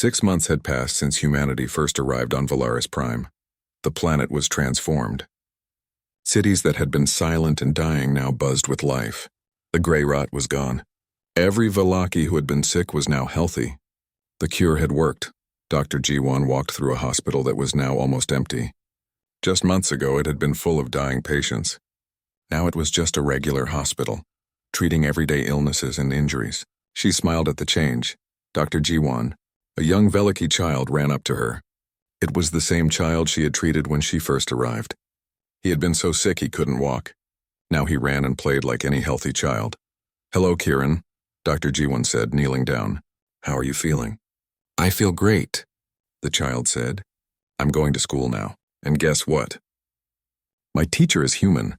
6 months had passed since humanity first arrived on Valaris Prime. The planet was transformed. Cities that had been silent and dying now buzzed with life. The gray rot was gone. Every Valaki who had been sick was now healthy. The cure had worked. Dr. G1 walked through a hospital that was now almost empty. Just months ago it had been full of dying patients. Now it was just a regular hospital, treating everyday illnesses and injuries. She smiled at the change. Dr. G1, a young Veliki child, ran up to her. It was the same child she had treated when she first arrived. He had been so sick he couldn't walk. Now he ran and played like any healthy child. "Hello, Kieran," Dr. G1 said, kneeling down. "How are you feeling?" "I feel great," the child said. "I'm going to school now, and guess what? My teacher is human.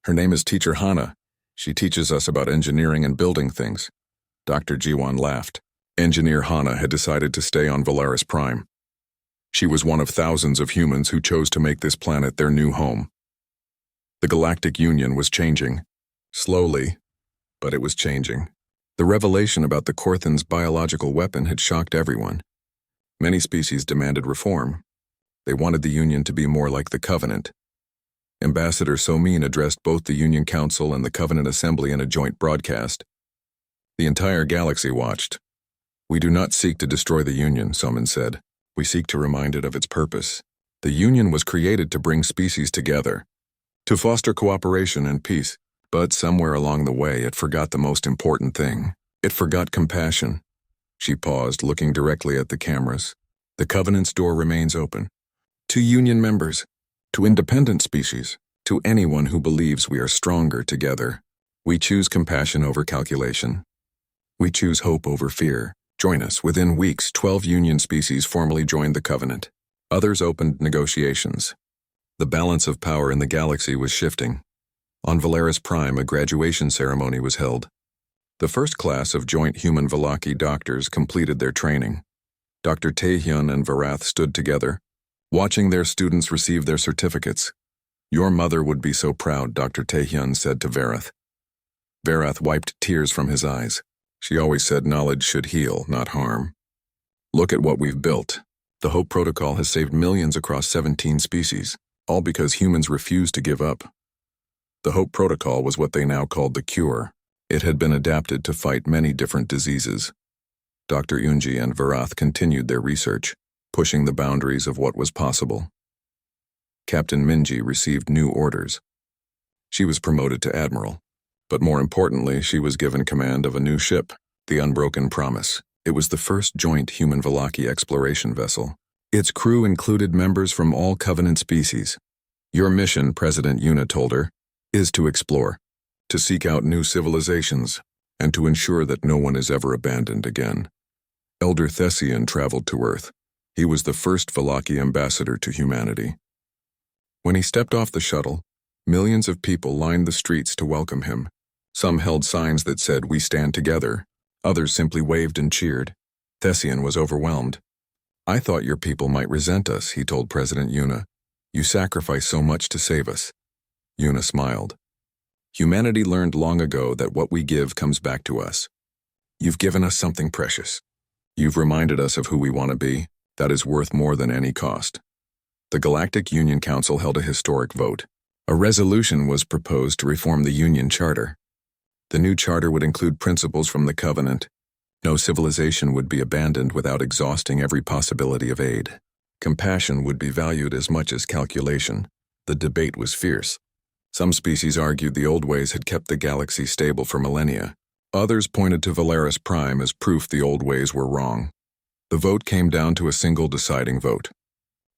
Her name is Teacher Hana. She teaches us about engineering and building things." Dr. G1 laughed. Engineer Hana had decided to stay on Valaris Prime. She was one of thousands of humans who chose to make this planet their new home. The Galactic Union was changing. Slowly, but it was changing. The revelation about the Korthan's biological weapon had shocked everyone. Many species demanded reform. They wanted the Union to be more like the Covenant. Ambassador Somin addressed both the Union Council and the Covenant Assembly in a joint broadcast. The entire galaxy watched. "We do not seek to destroy the Union," Somin said. "We seek to remind it of its purpose. The Union was created to bring species together, to foster cooperation and peace. But somewhere along the way it forgot the most important thing. It forgot compassion." She paused, looking directly at the cameras. "The Covenant's door remains open. To Union members, to independent species, to anyone who believes we are stronger together. We choose compassion over calculation. We choose hope over fear. Join us." Within weeks, 12 Union species formally joined the Covenant. Others opened negotiations. The balance of power in the galaxy was shifting. On Valaris Prime, a graduation ceremony was held. The first class of joint human Valaki doctors completed their training. Dr. Taehyun and Varath stood together, watching their students receive their certificates. "Your mother would be so proud," Dr. Taehyun said to Varath. Varath wiped tears from his eyes. She always said knowledge should heal, not harm. "Look at what we've built. The Hope Protocol has saved millions across 17 species, all because humans refused to give up." The Hope Protocol was what they now called the Cure. It had been adapted to fight many different diseases. Dr. Yunji and Varath continued their research, pushing the boundaries of what was possible. Captain Minji received new orders. She was promoted to Admiral. But more importantly, she was given command of a new ship, the Unbroken Promise. It was the first joint human Valaki exploration vessel. Its crew included members from all Covenant species. "Your mission," President Yuna told her, "is to explore, to seek out new civilizations, and to ensure that no one is ever abandoned again." Elder Thessian traveled to Earth. He was the first Valaki ambassador to humanity. When he stepped off the shuttle, millions of people lined the streets to welcome him. Some held signs that said, "We stand together." Others simply waved and cheered. Thessian was overwhelmed. "I thought your people might resent us," he told President Yuna. "You sacrifice so much to save us." Yuna smiled. "Humanity learned long ago that what we give comes back to us. You've given us something precious. You've reminded us of who we want to be. That is worth more than any cost." The Galactic Union Council held a historic vote. A resolution was proposed to reform the Union Charter. The new charter would include principles from the Covenant. No civilization would be abandoned without exhausting every possibility of aid. Compassion would be valued as much as calculation. The debate was fierce. Some species argued the old ways had kept the galaxy stable for millennia. Others pointed to Valaris Prime as proof the old ways were wrong. The vote came down to a single deciding vote.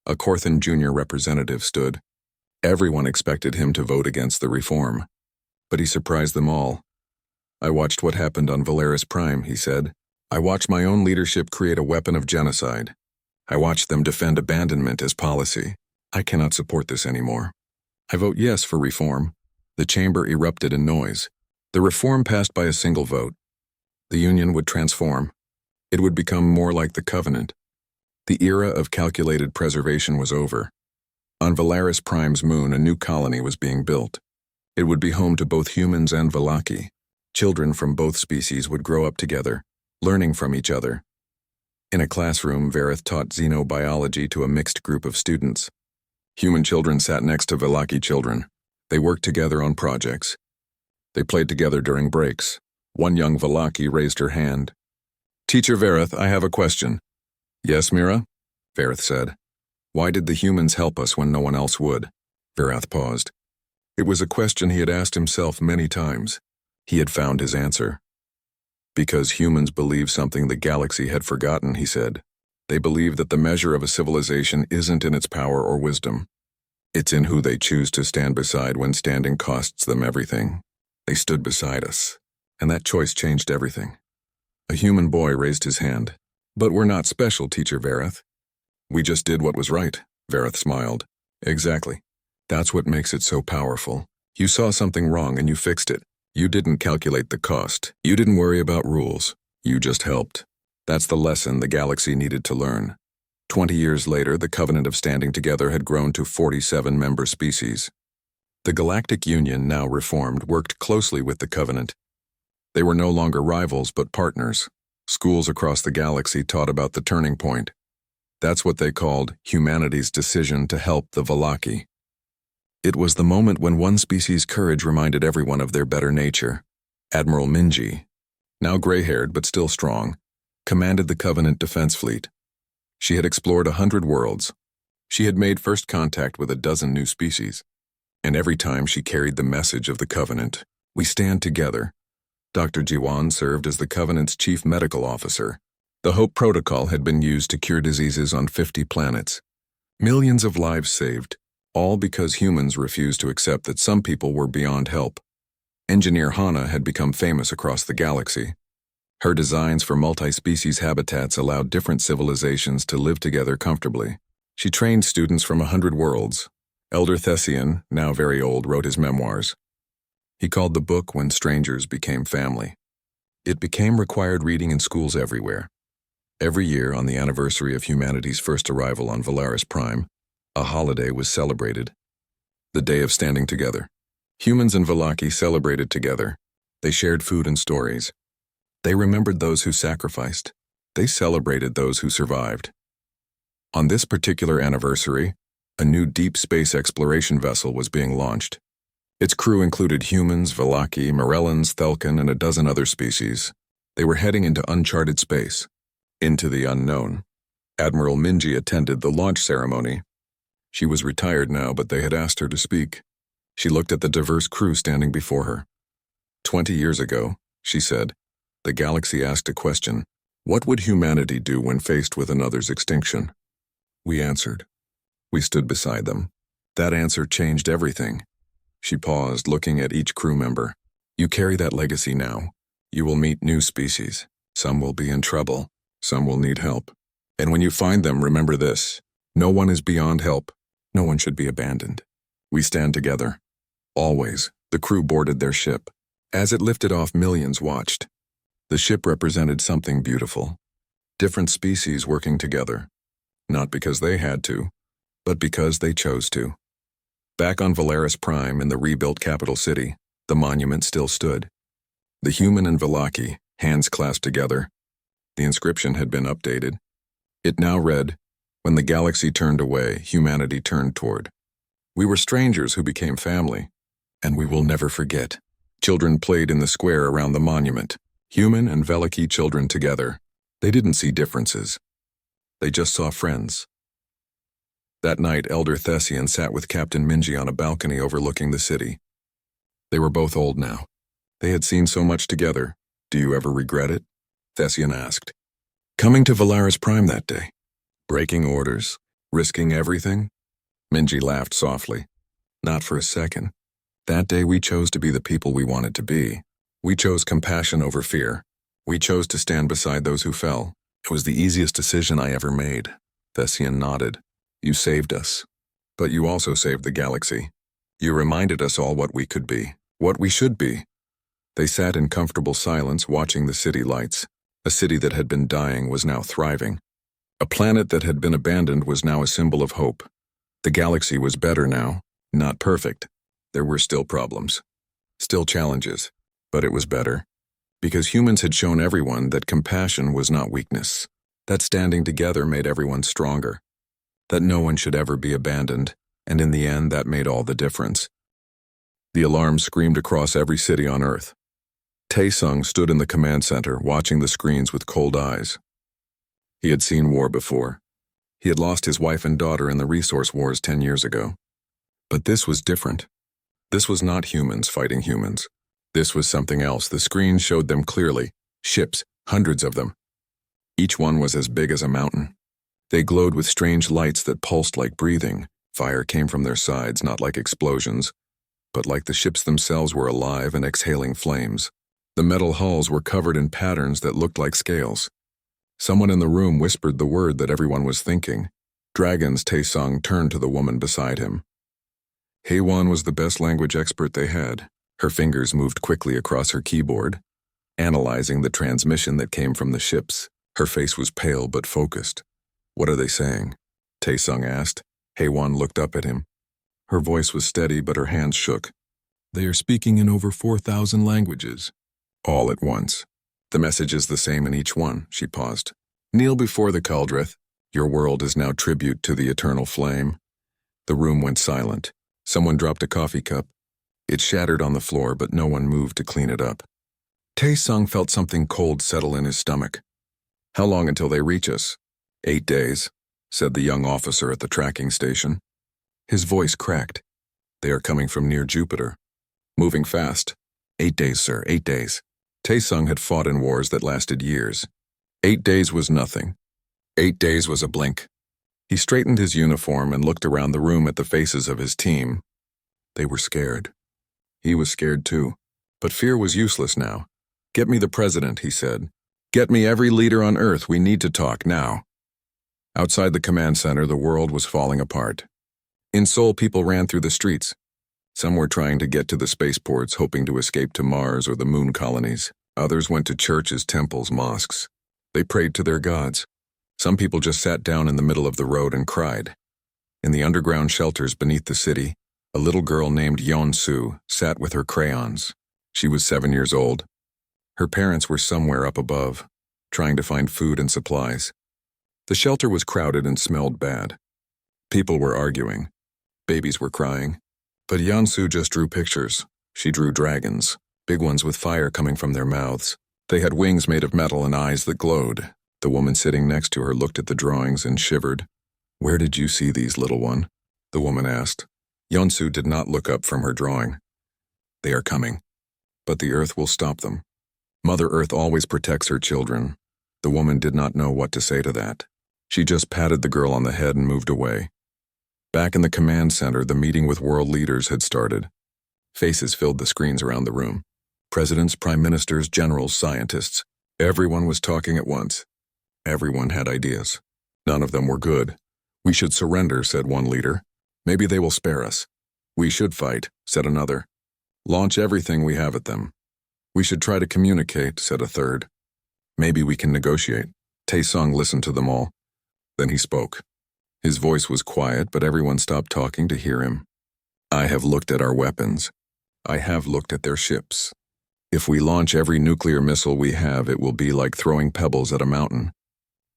A Korthan junior representative stood. Everyone expected him to vote against the reform. But he surprised them all. "I watched what happened on Valaris Prime," he said. "I watched my own leadership create a weapon of genocide. I watched them defend abandonment as policy. I cannot support this anymore. I vote yes for reform." The chamber erupted in noise. The reform passed by a single vote. The Union would transform. It would become more like the Covenant. The era of calculated preservation was over. On Valaris Prime's moon, a new colony was being built. It would be home to both humans and Valaki. Children from both species would grow up together, learning from each other. In a classroom, Verith taught xenobiology to a mixed group of students. Human children sat next to Velaki children. They worked together on projects. They played together during breaks. One young Velaki raised her hand. "Teacher Verith, I have a question." "Yes, Mira?" Verith said. "Why did the humans help us when no one else would?" Verith paused. It was a question he had asked himself many times. He had found his answer. "Because humans believe something the galaxy had forgotten," he said. "They believe that the measure of a civilization isn't in its power or wisdom. It's in who they choose to stand beside when standing costs them everything. They stood beside us, and that choice changed everything." A human boy raised his hand. "But we're not special, Teacher Verith." "We just did what was right," Verith smiled. "Exactly. That's what makes it so powerful. You saw something wrong and you fixed it. You didn't calculate the cost. You didn't worry about rules. You just helped. That's the lesson the galaxy needed to learn." 20 years later, the Covenant of Standing Together had grown to 47 member species. The Galactic Union, now reformed, worked closely with the Covenant. They were no longer rivals but partners. Schools across the galaxy taught about the turning point. That's what they called humanity's decision to help the Velaki. It was the moment when one species' courage reminded everyone of their better nature. Admiral Minji, now gray-haired but still strong, commanded the Covenant Defense Fleet. She had explored 100 worlds. She had made first contact with a dozen new species. And every time she carried the message of the Covenant, "We stand together." Dr. Jiwan served as the Covenant's chief medical officer. The HOPE protocol had been used to cure diseases on 50 planets. Millions of lives saved, all because humans refused to accept that some people were beyond help. Engineer Hana had become famous across the galaxy. Her designs for multi-species habitats allowed different civilizations to live together comfortably. She trained students from 100 worlds. Elder Thessian, now very old, wrote his memoirs. He called the book When Strangers Became Family. It became required reading in schools everywhere. Every year, on the anniversary of humanity's first arrival on HFY, a holiday was celebrated. The Day of Standing Together. Humans and Velaki celebrated together. They shared food and stories. They remembered those who sacrificed. They celebrated those who survived. On this particular anniversary, a new deep space exploration vessel was being launched. Its crew included humans, Velaki, Morellans, Thelkan, and a dozen other species. They were heading into uncharted space, into the unknown. Admiral Minji attended the launch ceremony. She was retired now, but they had asked her to speak. She looked at the diverse crew standing before her. 20 years ago, she said, the galaxy asked a question: what would humanity do when faced with another's extinction? We answered. We stood beside them. That answer changed everything. She paused, looking at each crew member. You carry that legacy now. You will meet new species. Some will be in trouble. Some will need help. And when you find them, remember this: no one is beyond help. No one should be abandoned. We stand together. Always. The crew boarded their ship. As it lifted off, millions watched. The ship represented something beautiful. Different species working together. Not because they had to, but because they chose to. Back on HFY in the rebuilt capital city, the monument still stood. The human and Velaki, hands clasped together. The inscription had been updated. It now read, "When the galaxy turned away, humanity turned toward. We were strangers who became family, and we will never forget." Children played in the square around the monument. Human and Velaki children together. They didn't see differences. They just saw friends. That night, Elder Thessian sat with Captain Minji on a balcony overlooking the city. They were both old now. They had seen so much together. "Do you ever regret it?" Thessian asked. "Coming to HFY that day. Breaking orders. Risking everything?" Minji laughed softly. "Not for a second. That day we chose to be the people we wanted to be. We chose compassion over fear. We chose to stand beside those who fell. It was the easiest decision I ever made." Thessian nodded. "You saved us. But you also saved the galaxy. You reminded us all what we could be, what we should be." They sat in comfortable silence watching the city lights. A city that had been dying was now thriving. A planet that had been abandoned was now a symbol of hope. The galaxy was better now, not perfect. There were still problems, still challenges, but it was better. Because humans had shown everyone that compassion was not weakness, That standing together made everyone stronger. That no one should ever be abandoned, and in the end that made all the difference. The alarm screamed across every city on Earth. Tae-sung stood in the command center, watching the screens with cold eyes. He had seen war before. He had lost his wife and daughter in the resource wars 10 years ago. But this was different. This was not humans fighting humans. This was something else. The screens showed them clearly. Ships, hundreds of them. Each one was as big as a mountain. They glowed with strange lights that pulsed like breathing. Fire came from their sides, not like explosions, but like the ships themselves were alive and exhaling flames. The metal hulls were covered in patterns that looked like scales. Someone in the room whispered the word that everyone was thinking. Dragons. Tae-sung turned to the woman beside him. Hae-won was the best language expert they had. Her fingers moved quickly across her keyboard, analyzing the transmission that came from the ships. Her face was pale but focused. "What are they saying?" Tae-sung asked. Hae-won looked up at him. Her voice was steady, but her hands shook. "They are speaking in over 4,000 languages." All at once. "The message is the same in each one," she paused. "Kneel before the cauldron. Your world is now tribute to the eternal flame." The room went silent. Someone dropped a coffee cup. It shattered on the floor, but no one moved to clean it up. Tae-sung felt something cold settle in his stomach. "How long until they reach us?" 8 days, said the young officer at the tracking station. His voice cracked. "They are coming from near Jupiter. Moving fast." 8 days, sir, 8 days. Tae-sung had fought in wars that lasted years. 8 days was nothing. 8 days was a blink. He straightened his uniform and looked around the room at the faces of his team. They were scared. He was scared too. But fear was useless now. "Get me the president," he said. "Get me every leader on Earth. We need to talk now." Outside the command center, the world was falling apart. In Seoul, people ran through the streets. Some were trying to get to the spaceports, hoping to escape to Mars or the moon colonies. Others went to churches, temples, mosques. They prayed to their gods. Some people just sat down in the middle of the road and cried. In the underground shelters beneath the city, a little girl named Yeon-soo sat with her crayons. She was 7 years old. Her parents were somewhere up above, trying to find food and supplies. The shelter was crowded and smelled bad. People were arguing. Babies were crying. But Yeon-soo just drew pictures. She drew dragons, big ones with fire coming from their mouths. They had wings made of metal and eyes that glowed. The woman sitting next to her looked at the drawings and shivered. "Where did you see these, little one?" the woman asked. Yeon-soo did not look up from her drawing. "They are coming. But the Earth will stop them. Mother Earth always protects her children." The woman did not know what to say to that. She just patted the girl on the head and moved away. Back in the command center, the meeting with world leaders had started. Faces filled the screens around the room. Presidents, prime ministers, generals, scientists. Everyone was talking at once. Everyone had ideas. None of them were good. "We should surrender," said one leader. "Maybe they will spare us." "We should fight," said another. "Launch everything we have at them." "We should try to communicate," said a third. "Maybe we can negotiate." Tae-sung listened to them all. Then he spoke. His voice was quiet, but everyone stopped talking to hear him. "I have looked at our weapons. I have looked at their ships. If we launch every nuclear missile we have, it will be like throwing pebbles at a mountain.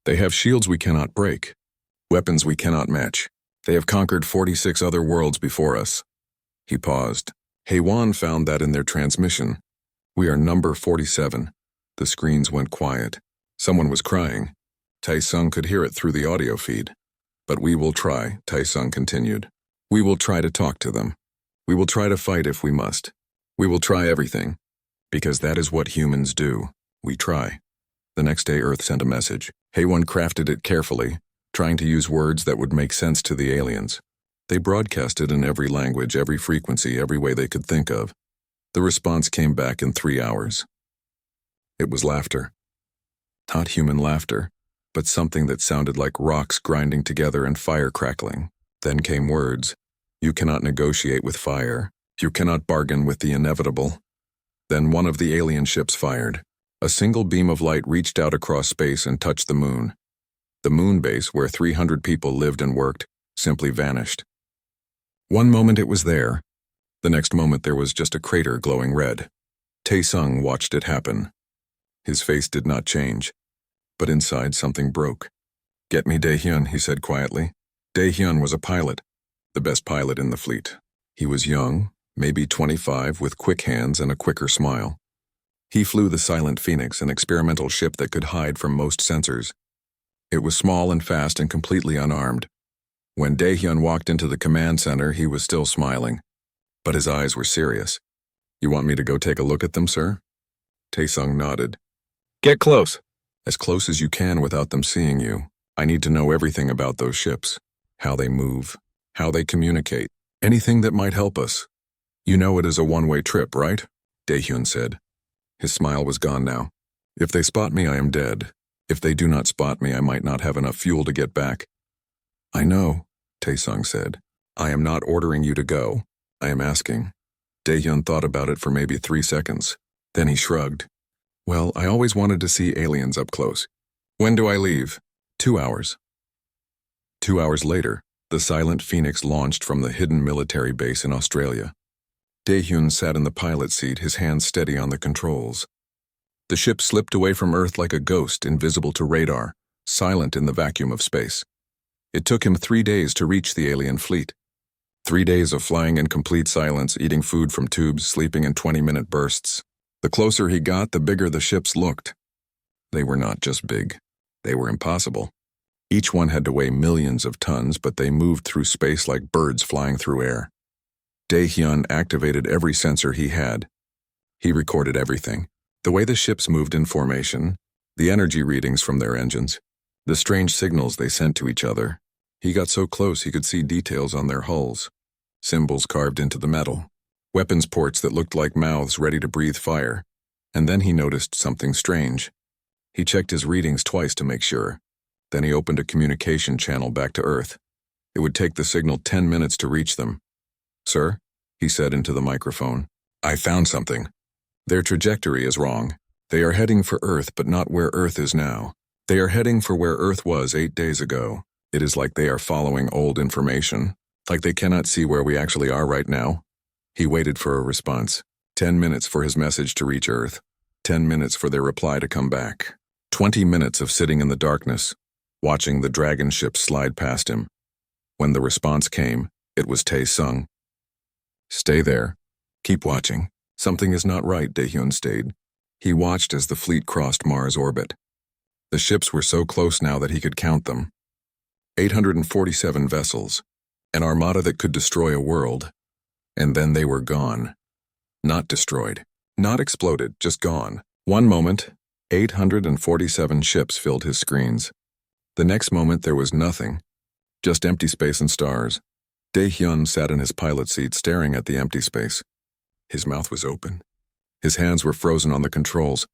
They have shields we cannot break, weapons we cannot match. They have conquered 46 other worlds before us." He paused. Hae-won found that in their transmission. "We are number 47. The screens went quiet. Someone was crying. Tae-sung could hear it through the audio feed. "But we will try," Tae-sung continued. "We will try to talk to them. We will try to fight if we must. We will try everything. Because that is what humans do. We try." The next day, Earth sent a message. Hae-won crafted it carefully, trying to use words that would make sense to the aliens. They broadcast it in every language, every frequency, every way they could think of. The response came back in 3 hours. It was laughter. Not human laughter, but something that sounded like rocks grinding together and fire crackling. Then came words. "You cannot negotiate with fire. You cannot bargain with the inevitable." Then one of the alien ships fired. A single beam of light reached out across space and touched the moon. The moon base, where 300 people lived and worked, simply vanished. One moment it was there. The next moment there was just a crater glowing red. Tae-sung watched it happen. His face did not change. but inside something broke. "Get me Dae-hyun," he said quietly. Dae-hyun was a pilot, the best pilot in the fleet. He was young, maybe 25, with quick hands and a quicker smile. He flew the Silent Phoenix, an experimental ship that could hide from most sensors. It was small and fast and completely unarmed. When Dae-hyun walked into the command center, he was still smiling, but his eyes were serious. "You want me to go take a look at them, sir?" Tae-sung nodded. "Get close. As close as you can without them seeing you. I need to know everything about those ships, how they move, how they communicate, anything that might help us. You know it is a one-way trip, right?" Dae-hyun said. His smile was gone now. "If they spot me, I am dead. If they do not spot me, I might not have enough fuel to get back." "I know," Tae-sung said. "I am not ordering you to go. I am asking." Dae-hyun thought about it for maybe 3 seconds. Then he shrugged. "Well, I always wanted to see aliens up close. When do I leave?" 2 hours. 2 hours later, the Silent Phoenix launched from the hidden military base in Australia. Dae-hyun sat in the pilot seat, his hands steady on the controls. The ship slipped away from Earth like a ghost, invisible to radar, silent in the vacuum of space. It took him 3 days to reach the alien fleet. 3 days of flying in complete silence, eating food from tubes, sleeping in 20-minute bursts. The closer he got, the bigger the ships looked. They were not just big. They were impossible. Each one had to weigh millions of tons, but they moved through space like birds flying through air. Dae-hyun activated every sensor he had. He recorded everything. The way the ships moved in formation, the energy readings from their engines, the strange signals they sent to each other. He got so close he could see details on their hulls, symbols carved into the metal, weapons ports that looked like mouths ready to breathe fire. And then he noticed something strange. He checked his readings twice to make sure. Then he opened a communication channel back to Earth. It would take the signal 10 minutes to reach them. "Sir," he said into the microphone, "I found something. Their trajectory is wrong. They are heading for Earth, but not where Earth is now. They are heading for where Earth was 8 days ago. It is like they are following old information, like they cannot see where we actually are right now." He waited for a response. 10 minutes for his message to reach Earth. 10 minutes for their reply to come back. 20 minutes of sitting in the darkness, watching the dragon ship slide past him. When the response came, it was Tae-sung. "Stay there. Keep watching. Something is not right," Dae-hyun stayed. He watched as the fleet crossed Mars' orbit. The ships were so close now that he could count them. 847 vessels, an armada that could destroy a world. And then they were gone. Not destroyed, not exploded, just gone. One moment, 847 ships filled his screens. The next moment there was nothing, just empty space and stars. Dae-hyun sat in his pilot seat staring at the empty space. His mouth was open. His hands were frozen on the controls.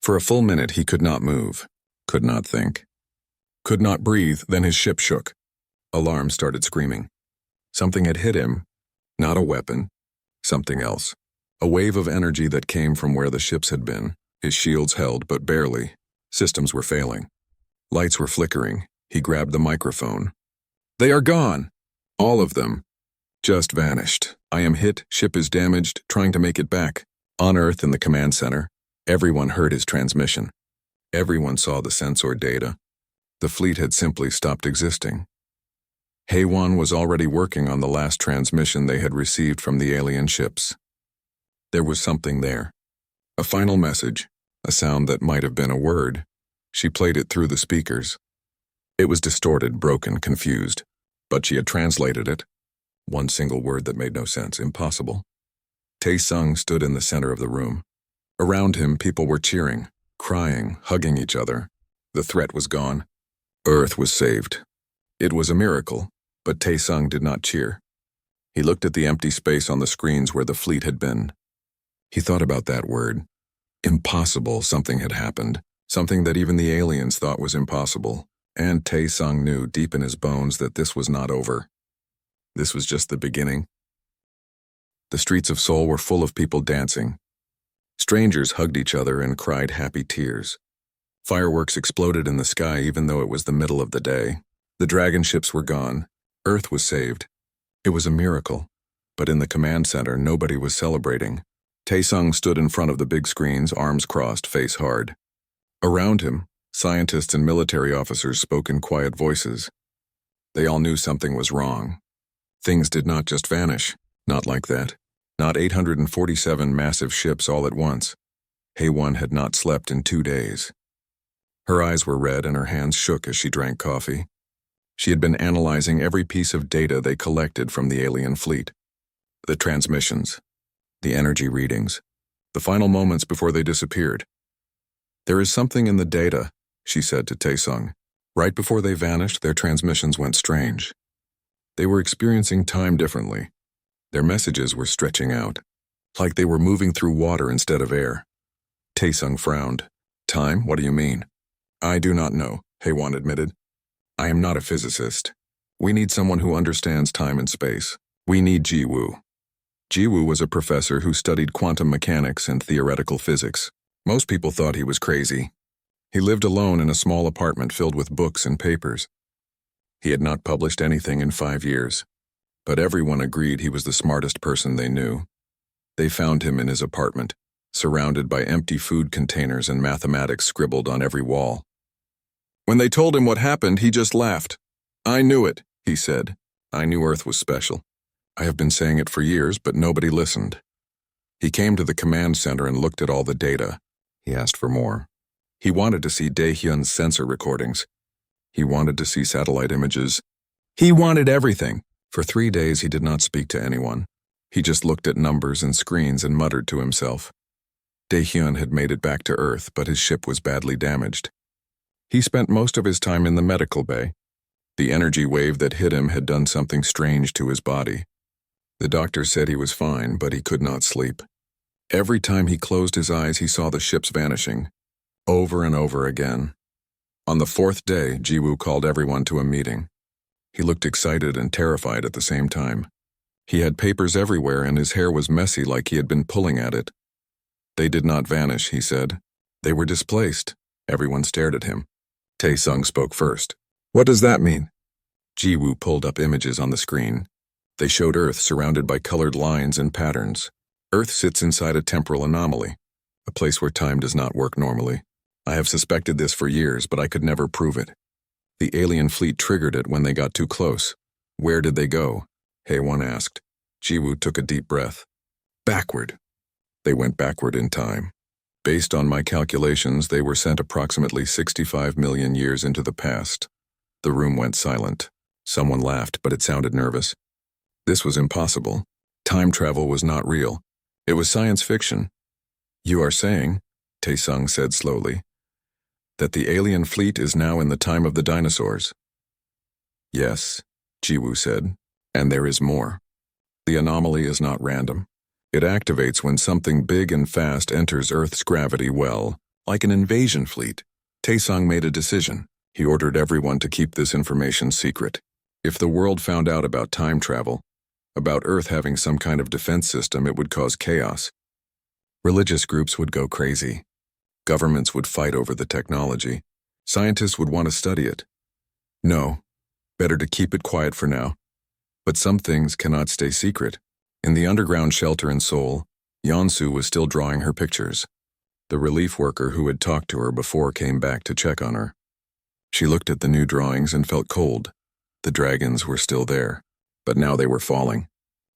For a full minute he could not move, could not think, could not breathe. Then his ship shook. Alarm started screaming. Something had hit him, not a weapon, something else. A wave of energy that came from where the ships had been. His shields held, but barely. Systems were failing. Lights were flickering. He grabbed the microphone. "They are gone! All of them. Just vanished. I am hit, ship is damaged, trying to make it back." On Earth in the command center, everyone heard his transmission. Everyone saw the sensor data. The fleet had simply stopped existing. Haewon was already working on the last transmission they had received from the alien ships. There was something there. A final message, a sound that might have been a word. She played it through the speakers. It was distorted, broken, confused, but she had translated it. One single word that made no sense, impossible. Tae-sung stood in the center of the room. Around him, people were cheering, crying, hugging each other. The threat was gone. Earth was saved. It was a miracle, but Tae-sung did not cheer. He looked at the empty space on the screens where the fleet had been. He thought about that word. Impossible. Something had happened. Something that even the aliens thought was impossible. And Tae-sung knew deep in his bones that this was not over. This was just the beginning. The streets of Seoul were full of people dancing. Strangers hugged each other and cried happy tears. Fireworks exploded in the sky even though it was the middle of the day. The dragon ships were gone. Earth was saved. It was a miracle. But in the command center, nobody was celebrating. Tae-sung stood in front of the big screens, arms crossed, face hard. Around him, Scientists and military officers spoke in quiet voices. They all knew something was wrong. Things did not just vanish. Not like that. Not 847 massive ships all at once. HFY had not slept in 2 days. Her eyes were red and her hands shook as she drank coffee. She had been analyzing every piece of data they collected from the alien fleet. The transmissions, the energy readings, the final moments before they disappeared. "There is something in the data," she said to Taesung. Right before they vanished, their transmissions went strange. They were experiencing time differently. Their messages were stretching out, like they were moving through water instead of air. Taesung frowned. "Time? What do you mean?" "I do not know," HFY admitted. "I am not a physicist. We need someone who understands time and space. We need Jiwoo." Jiwoo was a professor who studied quantum mechanics and theoretical physics. Most people thought he was crazy. He lived alone in a small apartment filled with books and papers. He had not published anything in 5 years, but everyone agreed he was the smartest person they knew. They found him in his apartment, surrounded by empty food containers and mathematics scribbled on every wall. When they told him what happened, he just laughed. "I knew it," he said. "I knew Earth was special. I have been saying it for years, but nobody listened." He came to the command center and looked at all the data. He asked for more. He wanted to see Daehyun's sensor recordings. He wanted to see satellite images. He wanted everything. For 3 days he did not speak to anyone. He just looked at numbers and screens and muttered to himself. Daehyun had made it back to Earth, but his ship was badly damaged. He spent most of his time in the medical bay. The energy wave that hit him had done something strange to his body. The doctor said he was fine, but he could not sleep. Every time he closed his eyes, he saw the ships vanishing, over and over again. On the 4th day, Jiwoo called everyone to a meeting. He looked excited and terrified at the same time. He had papers everywhere and his hair was messy like he had been pulling at it. "They did not vanish," he said. "They were displaced." Everyone stared at him. Taesung spoke first. "What does that mean?" Jiwoo pulled up images on the screen. They showed Earth surrounded by colored lines and patterns. Earth sits inside a temporal anomaly, a place where time does not work normally. I have suspected this for years, but I could never prove it. The alien fleet triggered it when they got too close. "Where did they go?" HFY asked. Jiwoo took a deep breath. "Backward." They went backward in time. Based on my calculations, they were sent approximately 65 million years into the past. The room went silent. Someone laughed, but it sounded nervous. This was impossible. Time travel was not real. It was science fiction. "You are saying," Taesung said slowly, "that the alien fleet is now in the time of the dinosaurs?" "Yes," Jiwoo said, "and there is more. The anomaly is not random. It activates when something big and fast enters Earth's gravity well, like an invasion fleet." Taesung made a decision. He ordered everyone to keep this information secret. If the world found out about time travel, about Earth having some kind of defense system, it would cause chaos. Religious groups would go crazy. Governments would fight over the technology. Scientists would want to study it. No, better to keep it quiet for now. But some things cannot stay secret. In the underground shelter in Seoul, Yeonsu was still drawing her pictures. The relief worker who had talked to her before came back to check on her. She looked at the new drawings and felt cold. The dragons were still there, but now they were falling.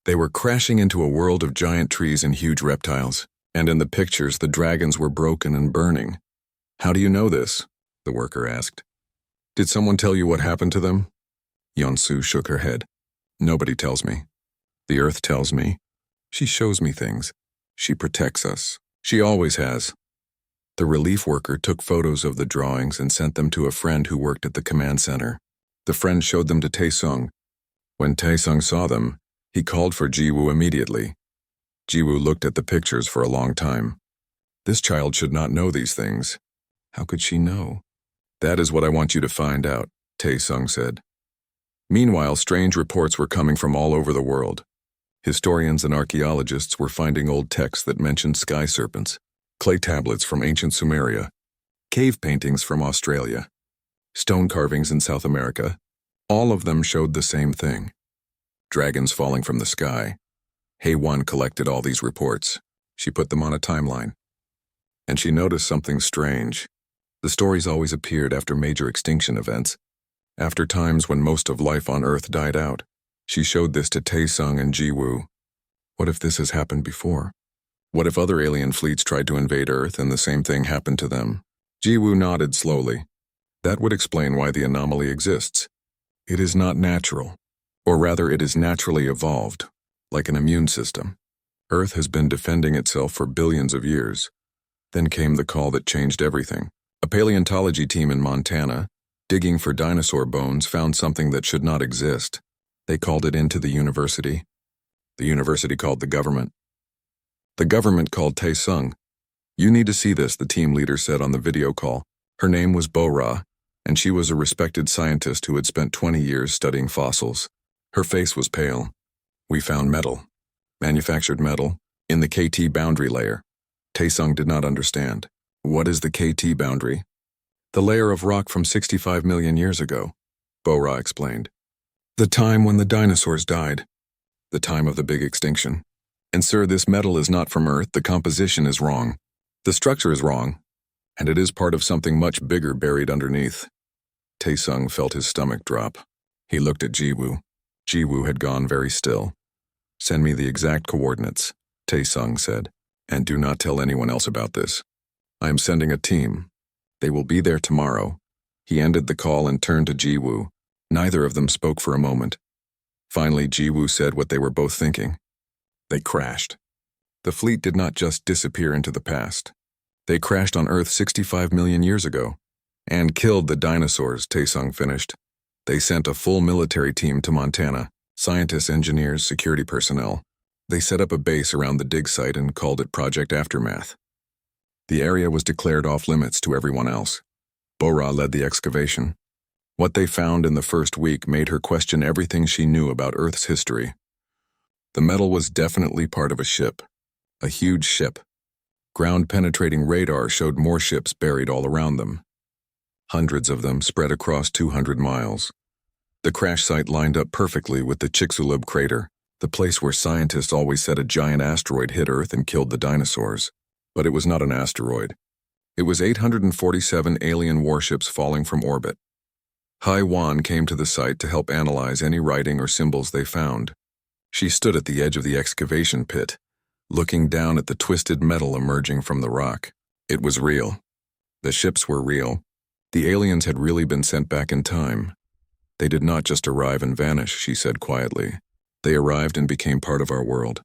They were crashing into a world of giant trees and huge reptiles, and in the pictures the dragons were broken and burning. "How do you know this?" the worker asked. "Did someone tell you what happened to them?" Yeonsu shook her head. "Nobody tells me. The Earth tells me. She shows me things. She protects us. She always has." The relief worker took photos of the drawings and sent them to a friend who worked at the command center. The friend showed them to Taesung. When Taesung saw them, he called for Jiwoo immediately. Jiwoo looked at the pictures for a long time. This child should not know these things. How could she know? "That is what I want you to find out," Taesung said. Meanwhile, strange reports were coming from all over the world. Historians and archaeologists were finding old texts that mentioned sky serpents, clay tablets from ancient Sumeria, cave paintings from Australia, stone carvings in South America. All of them showed the same thing: dragons falling from the sky. HFY collected all these reports. She put them on a timeline. And she noticed something strange. The stories always appeared after major extinction events, after times when most of life on Earth died out. She showed this to Tae-sung and Ji-woo. What if this has happened before? What if other alien fleets tried to invade Earth and the same thing happened to them? Ji-woo nodded slowly. That would explain why the anomaly exists. It is not natural, or rather it is naturally evolved, like an immune system. Earth has been defending itself for billions of years. Then came the call that changed everything. A paleontology team in Montana, digging for dinosaur bones, found something that should not exist. They called it into the university. The university called the government. The government called Tae-sung. You need to see this, the team leader said on the video call. Her name was Bo-ra, and she was a respected scientist who had spent 20 years studying fossils. Her face was pale. We found metal, manufactured metal, in the KT boundary layer. Tae-sung did not understand. What is the KT boundary? The layer of rock from 65 million years ago, Bo-ra explained. The time when the dinosaurs died. The time of the big extinction. And sir, this metal is not from Earth. The composition is wrong. The structure is wrong. And it is part of something much bigger buried underneath. Tae-sung felt his stomach drop. He looked at Ji-woo. Ji-woo had gone very still. Send me the exact coordinates, Tae-sung said, and do not tell anyone else about this. I am sending a team. They will be there tomorrow. He ended the call and turned to Ji-woo. Neither of them spoke for a moment. Finally, Ji-woo said what they were both thinking. They crashed. The fleet did not just disappear into the past. They crashed on Earth 65 million years ago and killed the dinosaurs, Tae-sung finished. They sent a full military team to Montana, scientists, engineers, security personnel. They set up a base around the dig site and called it Project Aftermath. The area was declared off-limits to everyone else. Bo-ra led the excavation. What they found in the first week made her question everything she knew about Earth's history. The metal was definitely part of a ship. A huge ship. Ground-penetrating radar showed more ships buried all around them. Hundreds of them spread across 200 miles. The crash site lined up perfectly with the Chicxulub crater, the place where scientists always said a giant asteroid hit Earth and killed the dinosaurs. But it was not an asteroid. It was 847 alien warships falling from orbit. Hai-wan came to the site to help analyze any writing or symbols they found. She stood at the edge of the excavation pit, looking down at the twisted metal emerging from the rock. It was real. The ships were real. The aliens had really been sent back in time. They did not just arrive and vanish, she said quietly. They arrived and became part of our world.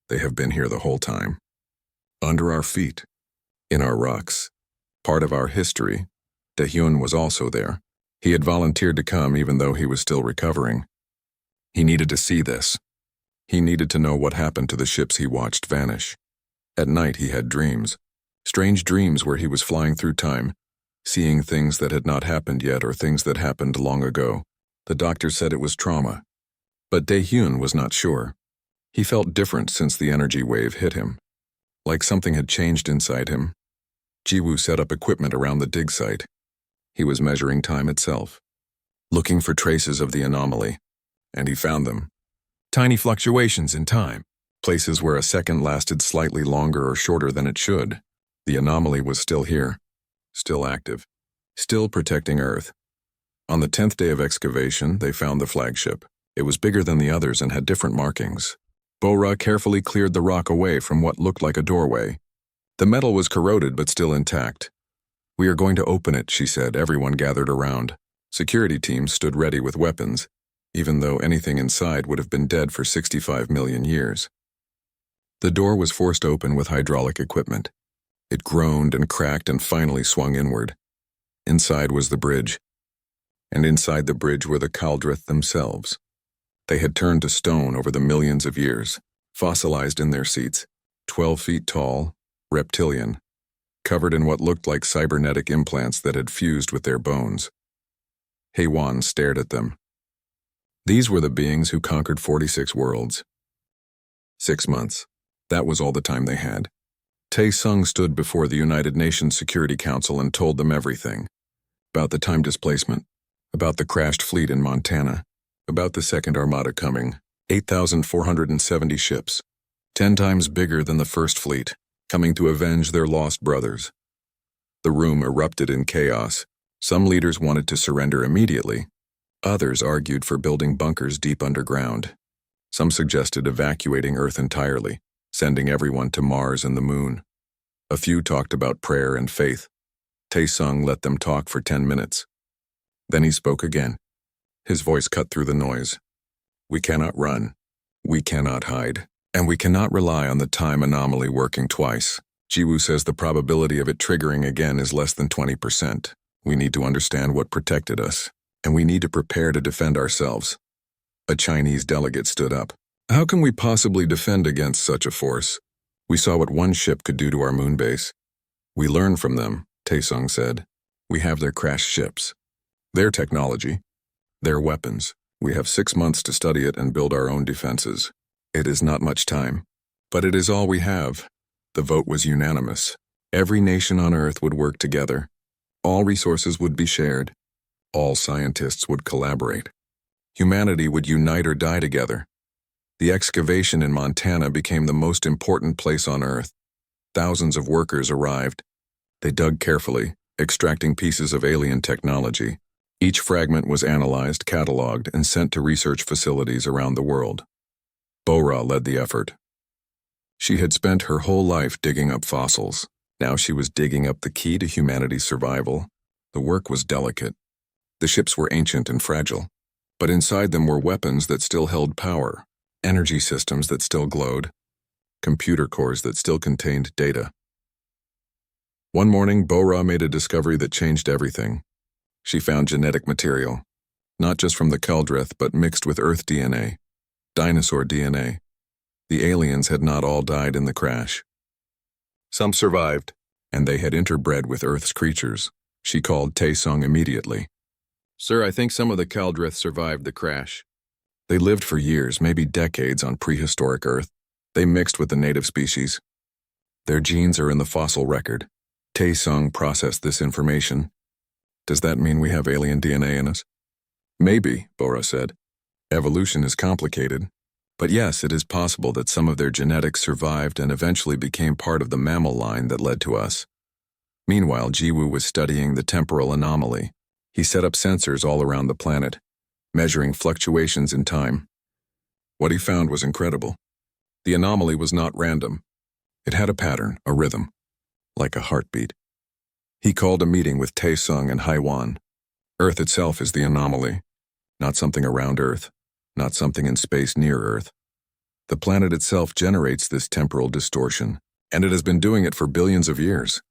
They have been here the whole time. Under our feet. In our rocks. Part of our history. Dae-hyun was also there. He had volunteered to come even though he was still recovering. He needed to see this. He needed to know what happened to the ships he watched vanish. At night he had dreams. Strange dreams where he was flying through time, seeing things that had not happened yet or things that happened long ago. The doctor said it was trauma. But Dae-hyun was not sure. He felt different since the energy wave hit him. Like something had changed inside him. Ji-woo set up equipment around the dig site. He was measuring time itself, looking for traces of the anomaly, and he found them. Tiny fluctuations in time, places where a second lasted slightly longer or shorter than it should. The anomaly was still here, still active, still protecting Earth. On the 10th day of excavation, they found the flagship. It was bigger than the others and had different markings. Bo-ra carefully cleared the rock away from what looked like a doorway. The metal was corroded but still intact. We are going to open it, she said. Everyone gathered around. Security teams stood ready with weapons, even though anything inside would have been dead for 65 million years. The door was forced open with hydraulic equipment. It groaned and cracked and finally swung inward. Inside was the bridge. And inside the bridge were the Kaldrith themselves. They had turned to stone over the millions of years, fossilized in their seats, 12 feet tall, reptilian, covered in what looked like cybernetic implants that had fused with their bones. Hai-wan stared at them. These were the beings who conquered 46 worlds. 6 months. That was all the time they had. Tae-sung stood before the United Nations Security Council and told them everything. About the time displacement, about the crashed fleet in Montana, about the second armada coming, 8,470 ships, 10 times bigger than the first fleet, coming to avenge their lost brothers. The room erupted in chaos. Some leaders wanted to surrender immediately. Others argued for building bunkers deep underground. Some suggested evacuating Earth entirely, sending everyone to Mars and the Moon. A few talked about prayer and faith. Tae-sung let them talk for 10 minutes. Then he spoke again. His voice cut through the noise. We cannot run. We cannot hide. And we cannot rely on the time anomaly working twice. Jiwoo says the probability of it triggering again is less than 20%. We need to understand what protected us, and we need to prepare to defend ourselves. A Chinese delegate stood up. How can we possibly defend against such a force? We saw what one ship could do to our moon base. We learn from them, Tae-sung said. We have their crashed ships, their technology, their weapons. We have 6 months to study it and build our own defenses. It is not much time, but it is all we have. The vote was unanimous. Every nation on Earth would work together. All resources would be shared. All scientists would collaborate. Humanity would unite or die together. The excavation in Montana became the most important place on Earth. Thousands of workers arrived. They dug carefully, extracting pieces of alien technology. Each fragment was analyzed, cataloged, and sent to research facilities around the world. Bora led the effort. She had spent her whole life digging up fossils. Now she was digging up the key to humanity's survival. The work was delicate. The ships were ancient and fragile, but inside them were weapons that still held power, energy systems that still glowed, computer cores that still contained data. One morning, Bora made a discovery that changed everything. She found genetic material, not just from the Keldrith, but mixed with Earth DNA, dinosaur DNA. The aliens had not all died in the crash. Some survived, and they had interbred with Earth's creatures. She called Tae-sung immediately. Sir, I think some of the Keldrith survived the crash. They lived for years, maybe decades, on prehistoric Earth. They mixed with the native species. Their genes are in the fossil record. Tae-sung processed this information. Does that mean we have alien DNA in us? Maybe, Bora said. Evolution is complicated. But yes, it is possible that some of their genetics survived and eventually became part of the mammal line that led to us. Meanwhile, Jiwoo was studying the temporal anomaly. He set up sensors all around the planet, measuring fluctuations in time. What he found was incredible. The anomaly was not random. It had a pattern, a rhythm, like a heartbeat. He called a meeting with Tae-sung and Haiwan. Earth itself is the anomaly, not something around Earth, not something in space near Earth. The planet itself generates this temporal distortion, and it has been doing it for billions of years.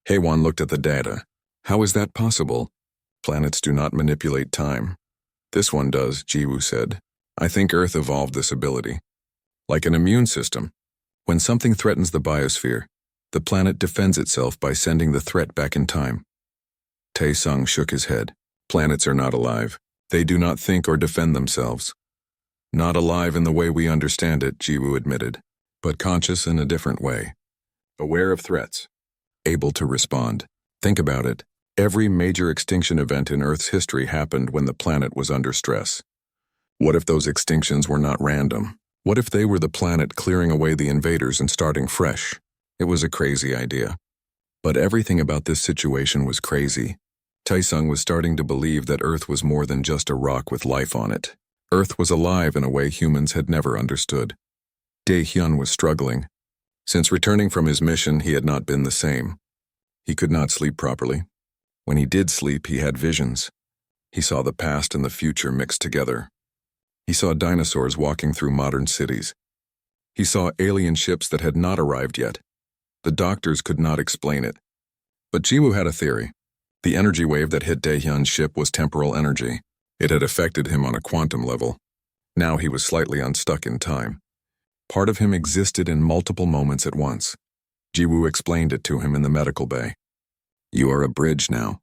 Haiwan looked at the data. How is that possible? Planets do not manipulate time. This one does, Jiwoo said. I think Earth evolved this ability. Like an immune system. When something threatens the biosphere, the planet defends itself by sending the threat back in time. Tae-sung shook his head. Planets are not alive. They do not think or defend themselves. Not alive in the way we understand it, Jiwoo admitted, but conscious in a different way. Aware of threats. Able to respond. Think about it. Every major extinction event in Earth's history happened when the planet was under stress. What if those extinctions were not random? What if they were the planet clearing away the invaders and starting fresh? It was a crazy idea. But everything about this situation was crazy. Tae-sung was starting to believe that Earth was more than just a rock with life on it. Earth was alive in a way humans had never understood. Dae-hyun was struggling. Since returning from his mission, he had not been the same. He could not sleep properly. When he did sleep, he had visions. He saw the past and the future mixed together. He saw dinosaurs walking through modern cities. He saw alien ships that had not arrived yet. The doctors could not explain it. But Jiwoo had a theory. The energy wave that hit Dae-hyun's ship was temporal energy. It had affected him on a quantum level. Now he was slightly unstuck in time. Part of him existed in multiple moments at once. Jiwoo explained it to him in the medical bay. You are a bridge now.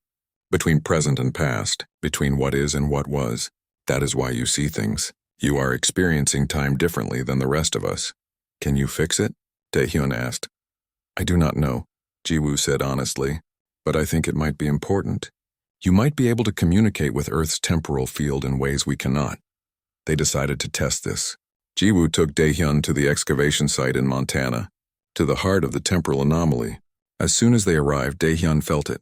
Between present and past, between what is and what was. That is why you see things. You are experiencing time differently than the rest of us. Can you fix it? Dae-hyun asked. I do not know, Jiwoo said honestly, but I think it might be important. You might be able to communicate with Earth's temporal field in ways we cannot. They decided to test this. Jiwoo took Dae-hyun to the excavation site in Montana, to the heart of the temporal anomaly. As soon as they arrived, Daehyun felt it.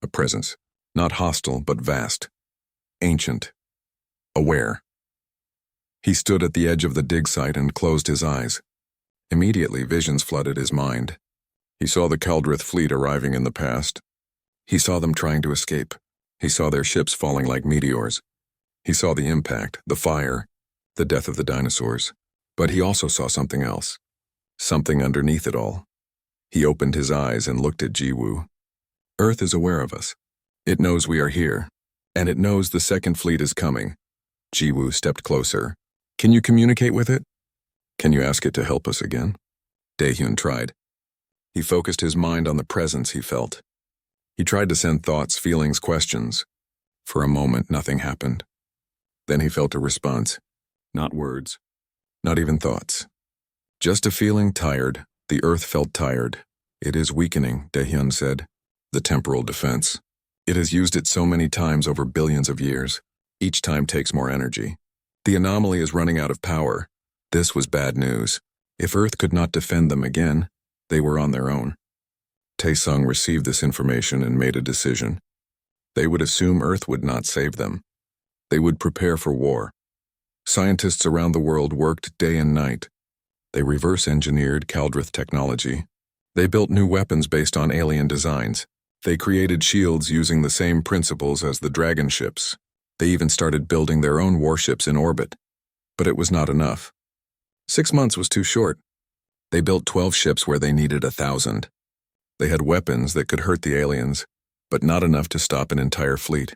A presence, not hostile but vast, ancient, aware. He stood at the edge of the dig site and closed his eyes. Immediately, visions flooded his mind. He saw the Kaldrith fleet arriving in the past. He saw them trying to escape. He saw their ships falling like meteors. He saw the impact, the fire, the death of the dinosaurs. But he also saw something else. Something underneath it all. He opened his eyes and looked at Jiwoo. Earth is aware of us. It knows we are here. And it knows the second fleet is coming. Jiwoo stepped closer. Can you communicate with it? Can you ask it to help us again? Daehyun tried. He focused his mind on the presence he felt. He tried to send thoughts, feelings, questions. For a moment, nothing happened. Then he felt a response. Not words. Not even thoughts. Just a feeling tired. The earth felt tired. It is weakening, Daehyun said. The temporal defense. It has used it so many times over billions of years. Each time takes more energy. The anomaly is running out of power. This was bad news. If Earth could not defend them again, they were on their own. Taesung received this information and made a decision. They would assume Earth would not save them. They would prepare for war. Scientists around the world worked day and night. They reverse-engineered Kaldrith technology. They built new weapons based on alien designs. They created shields using the same principles as the Dragon ships. They even started building their own warships in orbit. But it was not enough. 6 months was too short. They built 12 ships where they needed 1,000. They had weapons that could hurt the aliens, but not enough to stop an entire fleet.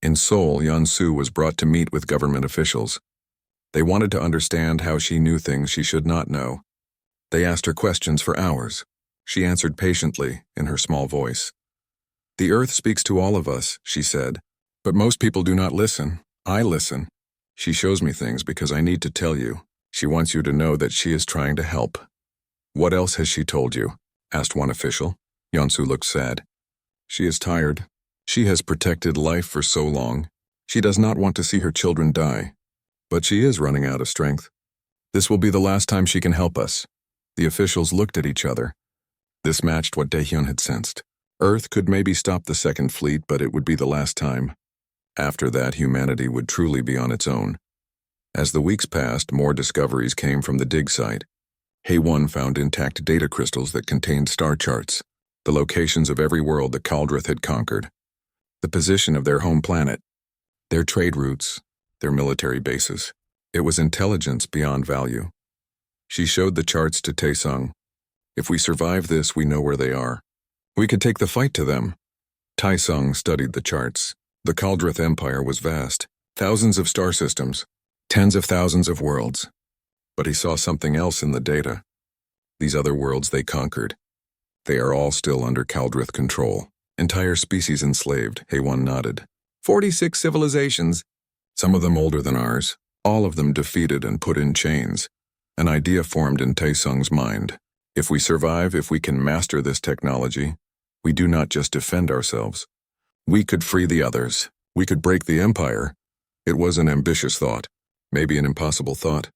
In Seoul, Yeon-soo was brought to meet with government officials. They wanted to understand how she knew things she should not know. They asked her questions for hours. She answered patiently, in her small voice. The Earth speaks to all of us, she said, but most people do not listen. I listen. She shows me things because I need to tell you. She wants you to know that she is trying to help. What else has she told you? Asked one official. Yeon-soo looked sad. She is tired. She has protected life for so long. She does not want to see her children die. But she is running out of strength. This will be the last time she can help us. The officials looked at each other. This matched what Daehyun had sensed. Earth could maybe stop the second fleet, but it would be the last time. After that, humanity would truly be on its own. As the weeks passed, more discoveries came from the dig site. Haewon found intact data crystals that contained star charts, the locations of every world that Kaldrith had conquered, the position of their home planet, their trade routes, their military bases. It was intelligence beyond value. She showed the charts to Taesung. If we survive this, we know where they are. We could take the fight to them. Taesung studied the charts. The Kaldrith Empire was vast, thousands of star systems, tens of thousands of worlds. But he saw something else in the data. These other worlds they conquered. They are all still under Kaldrith control. Entire species enslaved, Haewon nodded. 46 civilizations. Some of them older than ours. All of them defeated and put in chains. An idea formed in Taesung's mind. If we survive, if we can master this technology, we do not just defend ourselves. We could free the others. We could break the empire. It was an ambitious thought, maybe an impossible thought,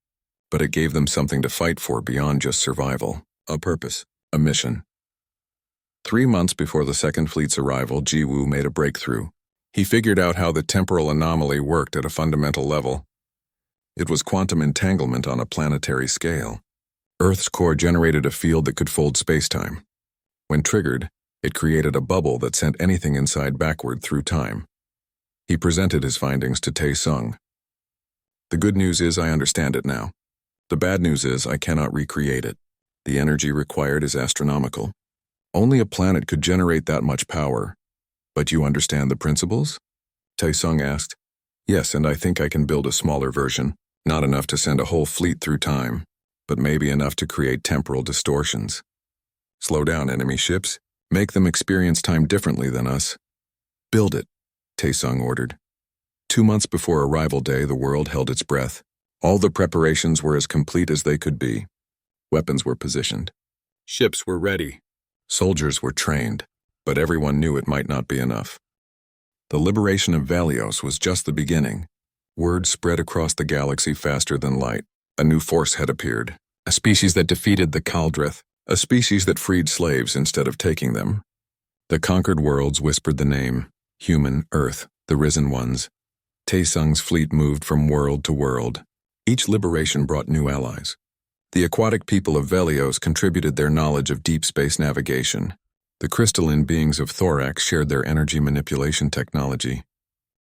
but it gave them something to fight for beyond just survival, a purpose, a mission. 3 months before the second fleet's arrival, Jiwoo made a breakthrough. He figured out how the temporal anomaly worked at a fundamental level. It was quantum entanglement on a planetary scale. Earth's core generated a field that could fold spacetime. When triggered, it created a bubble that sent anything inside backward through time. He presented his findings to Taesung. The good news is I understand it now. The bad news is I cannot recreate it. The energy required is astronomical. Only a planet could generate that much power. But you understand the principles? Taesung asked. Yes, and I think I can build a smaller version. Not enough to send a whole fleet through time, but maybe enough to create temporal distortions. Slow down enemy ships. Make them experience time differently than us. Build it, Taesung ordered. 2 months before arrival day, the world held its breath. All the preparations were as complete as they could be. Weapons were positioned. Ships were ready. Soldiers were trained, but everyone knew it might not be enough. The liberation of Valios was just the beginning. Word spread across the galaxy faster than light. A new force had appeared, a species that defeated the Kaldrith. a species that freed slaves instead of taking them. The conquered worlds whispered the name, human, Earth, the risen ones. Taesung's fleet moved from world to world. Each liberation brought new allies. The aquatic people of Velios contributed their knowledge of deep space navigation. The crystalline beings of Thorax shared their energy manipulation technology.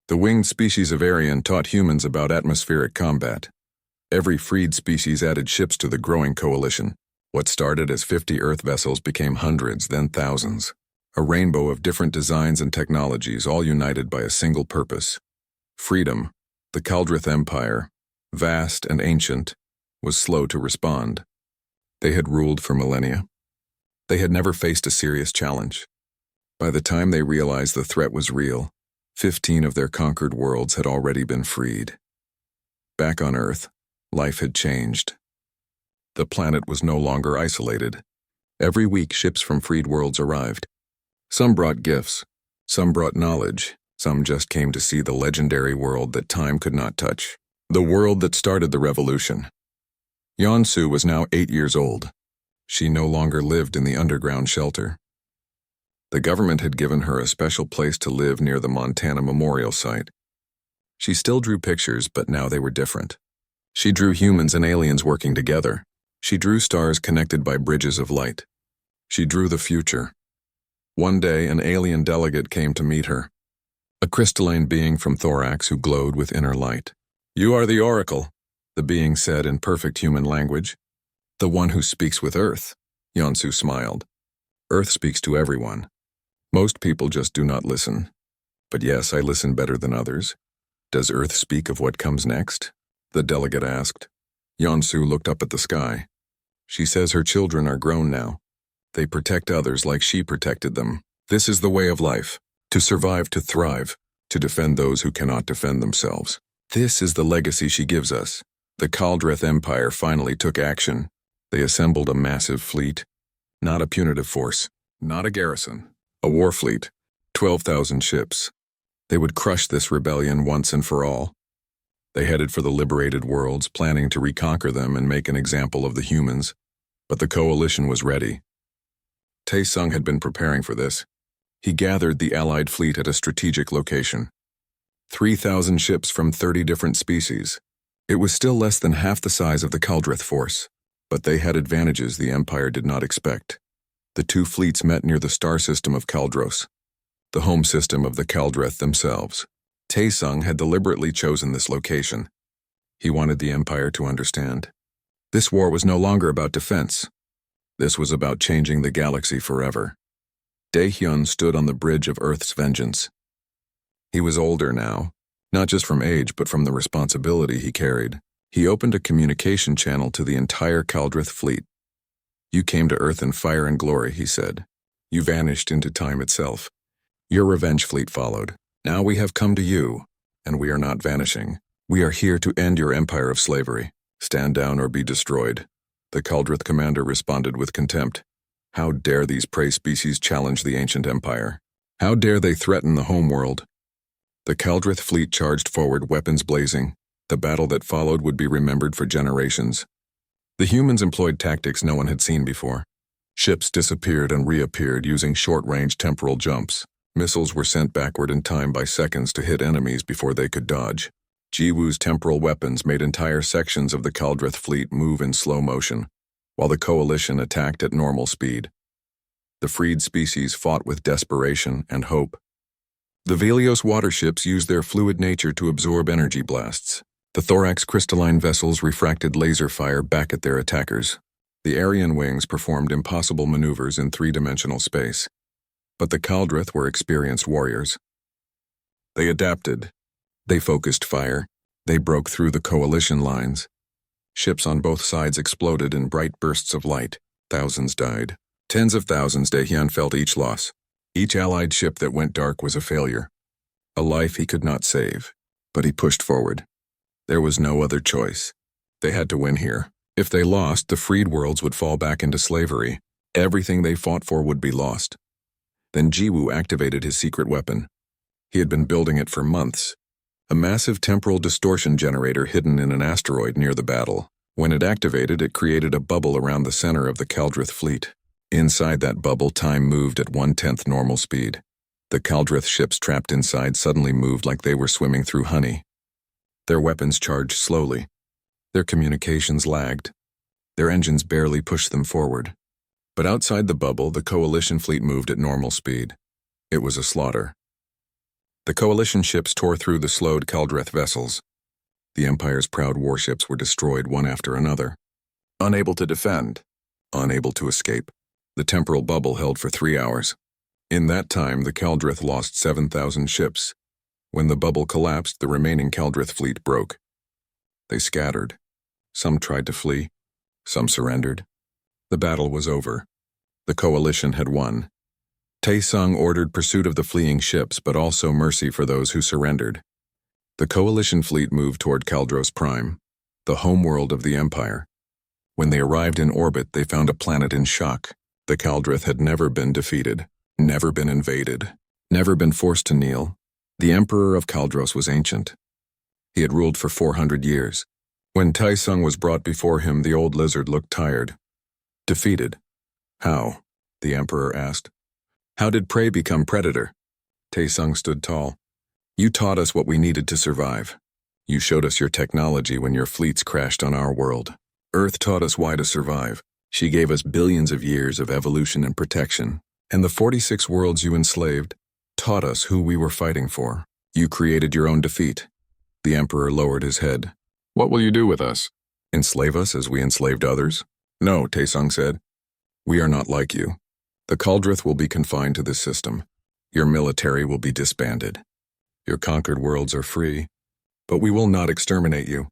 The winged species of Arian taught humans about atmospheric combat. Every freed species added ships to the growing coalition. What started as 50 Earth vessels became hundreds, then thousands. A rainbow of different designs and technologies, all united by a single purpose. Freedom. The Kaldrith Empire, vast and ancient, was slow to respond. They had ruled for millennia. They had never faced a serious challenge. By the time they realized the threat was real, 15 of their conquered worlds had already been freed. Back on Earth, life had changed. The planet was no longer isolated. Every week, ships from freed worlds arrived. Some brought gifts, some brought knowledge, some just came to see the legendary world that time could not touch. The world that started the revolution. Yeonsu was now 8 years old. She no longer lived in the underground shelter. The government had given her a special place to live near the Montana Memorial Site. She still drew pictures, but now they were different. She drew humans and aliens working together. She drew stars connected by bridges of light. She drew the future. One day, an alien delegate came to meet her. A crystalline being from Thorax who glowed with inner light. "You are the Oracle," the being said in perfect human language. "The one who speaks with Earth," Yeonsu smiled. "Earth speaks to everyone. Most people just do not listen. But yes, I listen better than others. Does Earth speak of what comes next?" the delegate asked. Yeonsu looked up at the sky. She says her children are grown now. They protect others like she protected them. This is the way of life. To survive, to thrive, to defend those who cannot defend themselves. This is the legacy she gives us. The Kaldrith Empire finally took action. They assembled a massive fleet. Not a punitive force. Not a garrison. A war fleet. 12,000 ships. They would crush this rebellion once and for all. They headed for the liberated worlds, planning to reconquer them and make an example of the humans. But the coalition was ready. Taesung had been preparing for this. He gathered the allied fleet at a strategic location. 3,000 ships from 30 different species. It was still less than half the size of the Kaldrith force, but they had advantages the Empire did not expect. The two fleets met near the star system of Kaldros, the home system of the Kaldrith themselves. Taesung had deliberately chosen this location. He wanted the Empire to understand. This war was no longer about defense. This was about changing the galaxy forever. Daehyun stood on the bridge of Earth's vengeance. He was older now, not just from age but from the responsibility he carried. He opened a communication channel to the entire Kaldrith fleet. "You came to Earth in fire and glory," he said. "You vanished into time itself. Your revenge fleet followed. Now we have come to you, and we are not vanishing. We are here to end your empire of slavery. Stand down or be destroyed." The Kaldrith commander responded with contempt. How dare these prey species challenge the ancient empire? How dare they threaten the homeworld? The Kaldrith fleet charged forward, weapons blazing. The battle that followed would be remembered for generations. The humans employed tactics no one had seen before. Ships disappeared and reappeared using short-range temporal jumps. Missiles were sent backward in time by seconds to hit enemies before they could dodge. Jiwoo's temporal weapons made entire sections of the Kaldrith fleet move in slow motion, while the coalition attacked at normal speed. The freed species fought with desperation and hope. The Velios waterships used their fluid nature to absorb energy blasts. The Thorax crystalline vessels refracted laser fire back at their attackers. The Arian wings performed impossible maneuvers in three-dimensional space. But the Kaldrith were experienced warriors. They adapted. They focused fire. They broke through the coalition lines. Ships on both sides exploded in bright bursts of light. Thousands died. Tens of thousands. Daehyun felt each loss. Each allied ship that went dark was a failure. A life he could not save. But he pushed forward. There was no other choice. They had to win here. If they lost, the freed worlds would fall back into slavery. Everything they fought for would be lost. Then Jiwoo activated his secret weapon. He had been building it for months. A massive temporal distortion generator hidden in an asteroid near the battle. When it activated, it created a bubble around the center of the Kaldrith fleet. Inside that bubble, time moved at 1/10 normal speed. The Kaldrith ships trapped inside suddenly moved like they were swimming through honey. Their weapons charged slowly. Their communications lagged. Their engines barely pushed them forward. But outside the bubble, the Coalition fleet moved at normal speed. It was a slaughter. The Coalition ships tore through the slowed Kaldrith vessels. The Empire's proud warships were destroyed one after another. Unable to defend, unable to escape. The temporal bubble held for 3 hours. In that time, the Kaldrith lost 7,000 ships. When the bubble collapsed, the remaining Kaldrith fleet broke. They scattered. Some tried to flee. Some surrendered. The battle was over. The Coalition had won. Taesung ordered pursuit of the fleeing ships, but also mercy for those who surrendered. The Coalition fleet moved toward HFY, the homeworld of the Empire. When they arrived in orbit, they found a planet in shock. The Kaldrith had never been defeated, never been invaded, never been forced to kneel. The Emperor of Kaldros was ancient. He had ruled for 400 years. When Taesung was brought before him, the old lizard looked tired. Defeated. How? The Emperor asked. How did prey become predator? Taesung stood tall. You taught us what we needed to survive. You showed us your technology when your fleets crashed on our world. Earth taught us why to survive. She gave us billions of years of evolution and protection. And the 46 worlds you enslaved taught us who we were fighting for. You created your own defeat. The Emperor lowered his head. What will you do with us? Enslave us as we enslaved others? No, Taesung said. We are not like you. The Kaldrith will be confined to this system. Your military will be disbanded. Your conquered worlds are free, but we will not exterminate you.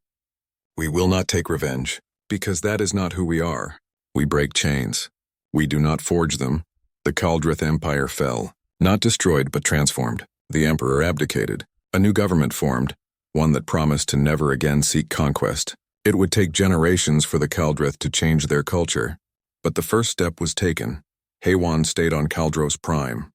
We will not take revenge, because that is not who we are. We break chains. We do not forge them. The Kaldrith Empire fell, not destroyed but transformed. The Emperor abdicated. A new government formed, one that promised to never again seek conquest. It would take generations for the Kaldrith to change their culture, but the first step was taken. Haywan stayed on Kaldros Prime.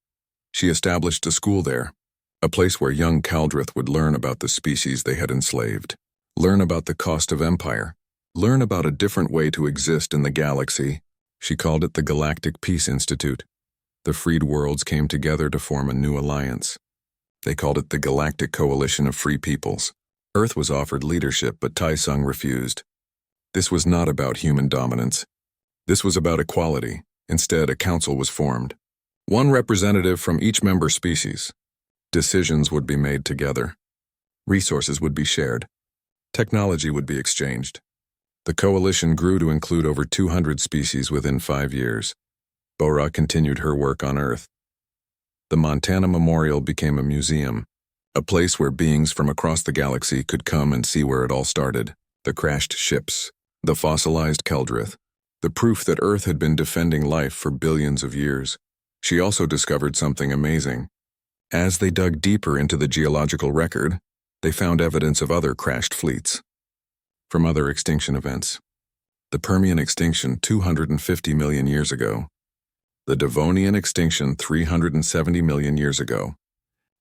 She established a school there, a place where young Kaldrith would learn about the species they had enslaved, learn about the cost of empire, learn about a different way to exist in the galaxy. She called it the Galactic Peace Institute. The freed worlds came together to form a new alliance. They called it the Galactic Coalition of Free Peoples. Earth was offered leadership, but Taesung refused. This was not about human dominance. This was about equality. Instead, a council was formed. One representative from each member species. Decisions would be made together. Resources would be shared. Technology would be exchanged. The coalition grew to include over 200 species within 5 years. Bora continued her work on Earth. The Montana Memorial became a museum, a place where beings from across the galaxy could come and see where it all started. The crashed ships, the fossilized Kaldrith, the proof that Earth had been defending life for billions of years. She also discovered something amazing. As they dug deeper into the geological record, they found evidence of other crashed fleets. From other extinction events. The Permian extinction 250 million years ago. The Devonian extinction 370 million years ago.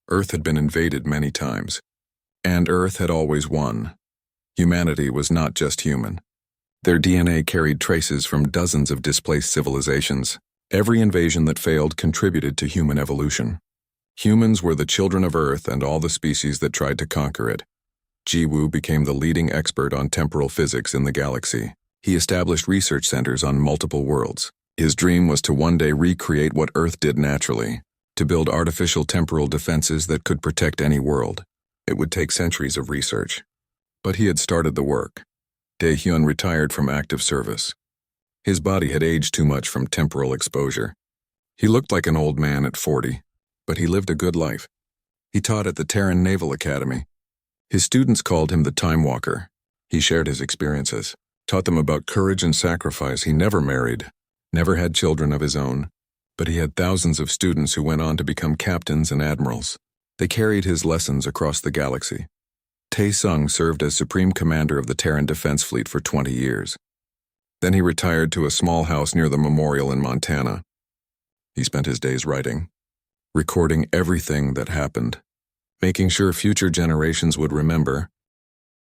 Earth had been invaded many times. And Earth had always won. Humanity was not just human. Their DNA carried traces from dozens of displaced civilizations. Every invasion that failed contributed to human evolution. Humans were the children of Earth and all the species that tried to conquer it. Jiwoo became the leading expert on temporal physics in the galaxy. He established research centers on multiple worlds. His dream was to one day recreate what Earth did naturally, to build artificial temporal defenses that could protect any world. It would take centuries of research. But he had started the work. Dae-hyun retired from active service. His body had aged too much from temporal exposure. He looked like an old man at 40, but he lived a good life. He taught at the Terran Naval Academy. His students called him the Time Walker. He shared his experiences, taught them about courage and sacrifice. He never married, never had children of his own, but he had thousands of students who went on to become captains and admirals. They carried his lessons across the galaxy. Taesung served as Supreme Commander of the Terran Defense Fleet for 20 years. Then he retired to a small house near the memorial in Montana. He spent his days writing, recording everything that happened, making sure future generations would remember